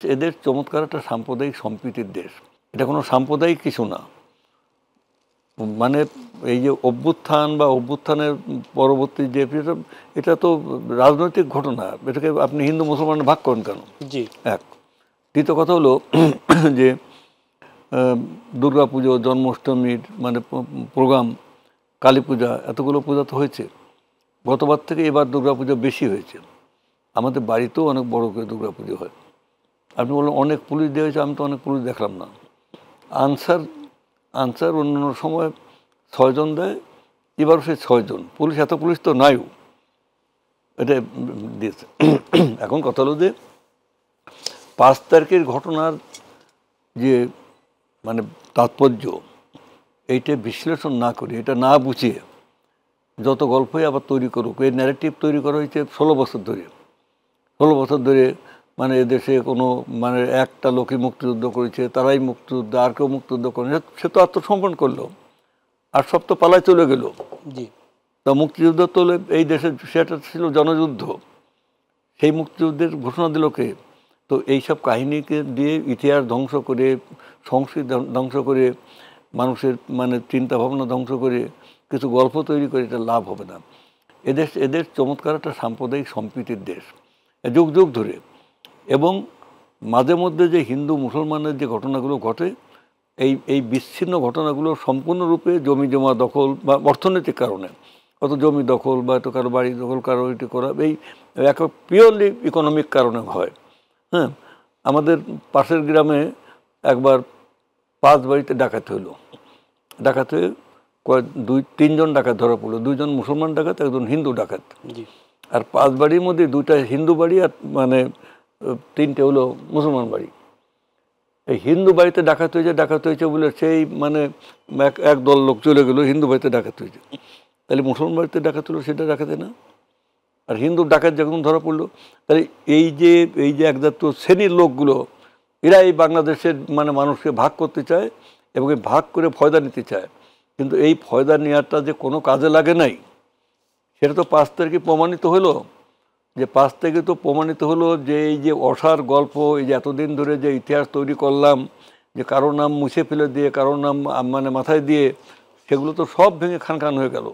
এদের চমৎকার একটা সাম্প্রদায়িক সম্প্রীতির দেশ। এটা কোনো সাম্প্রদায়িক কিছু না। মানে এই যে অভ্যুত্থান বা অভ্যুত্থানের পরবর্তী যে এটা তো রাজনৈতিক ঘটনা। এটাকে আপনি হিন্দু মুসলমান ভাগ করেন কেন? জি। এক। দ্বিতীয় কথা হলো যে দুর্গাপুজো, জন্মাষ্টমীর মানে প্রোগ্রাম, কালী পূজা, এতগুলো পূজা তো হয়েছে। গতবার থেকে এবার দুর্গাপূজা বেশি হয়েছে। আমাদের বাড়িতেও অনেক বড় করে দুর্গাপুজো হয়। আপনি বললেন অনেক পুলিশ দেওয়া হয়েছে, আমি তো অনেক পুলিশ দেখলাম না। আনসার অন্য সময় 6 জন দেয়, এবারও সে 6 জন। এত পুলিশ তো নাইও, এটা দিয়েছে। এখন কথা হলো যে 5 তারিখের ঘটনার যে মানে তাৎপর্য, এইটা বিশ্লেষণ না করে, এটা না বুঝিয়ে যত গল্পই আবার তৈরি করুক, এই ন্যারেটিভ তৈরি করা হয়েছে 16 বছর ধরে। 16 বছর ধরে মানে এদেশে কোনো মানে একটা লোকই মুক্তিযুদ্ধ করেছে, তারাই মুক্তিযুদ্ধ, আর কেউ মুক্তিযুদ্ধ করে, সে তো আত্মসমর্পণ করলো, আর সব তো পালায় চলে গেল। জি। তা মুক্তিযুদ্ধ তো এই দেশে সেটা ছিল জনযুদ্ধ, সেই মুক্তিযুদ্ধের ঘোষণা দিল কে? তো এইসব কাহিনীকে দিয়ে ইতিহাস ধ্বংস করে, সংস্কৃতি ধ্বংস করে, মানুষের মানে চিন্তা ভাবনা ধ্বংস করে কিছু গল্প তৈরি করে এটা লাভ হবে না। এদের চমৎকার একটা সাম্প্রদায়িক সম্প্রীতির দেশ যুগ যুগ ধরে। এবং মাঝে মধ্যে যে হিন্দু মুসলমানের যে ঘটনাগুলো ঘটে, এই বিচ্ছিন্ন ঘটনাগুলো সম্পূর্ণরূপে জমি জমা দখল বা অর্থনৈতিক কারণে, অত জমি দখল বা এত কারো বাড়ি দখল, কারো এটি করা, এই এক পিওরলি ইকোনমিক কারণে হয়। হ্যাঁ, আমাদের পাশের গ্রামে একবার 5 বাড়িতে ডাকাতি হলো। ডাকাত হয়ে 2-3 জন ডাকাত ধরা পড়লো, 2 জন মুসলমান ডাকাত, একজন হিন্দু ডাকাত। আর 5 বাড়ির মধ্যে 2টা হিন্দু বাড়ি আর মানে 3টে হলো মুসলমান বাড়ি। এই হিন্দু বাড়িতে ডাকাত হয়েছে বলে সেই মানে এক দল লোক চলে গেলো, হিন্দু বাড়িতে ডাকাত হয়েছে। তাহলে মুসলমান বাড়িতে ডাকাত হলো, সেটা ডাকাতে না? আর হিন্দু ডাকাত যখন ধরা পড়লো, তাহলে এই যে একজাত শ্রেণীর লোকগুলো, এরা এই বাংলাদেশের মানে মানুষকে ভাগ করতে চায় এবং এই ভাগ করে ফয়দা নিতে চায়। কিন্তু এই ফয়দা নেওয়াটা যে কোনো কাজে লাগে নাই, সেটা তো 5 তারিখে প্রমাণিত হলো। যে 5 তারিখে তো প্রমাণিত হলো যে এই যে অসার গল্প, এই যে এতদিন ধরে যে ইতিহাস তৈরি করলাম, যে কারোর নাম মুছে ফেলে দিয়ে, কারোর নাম মানে মাথায় দিয়ে, সেগুলো তো সব ভেঙে খান খান হয়ে গেল।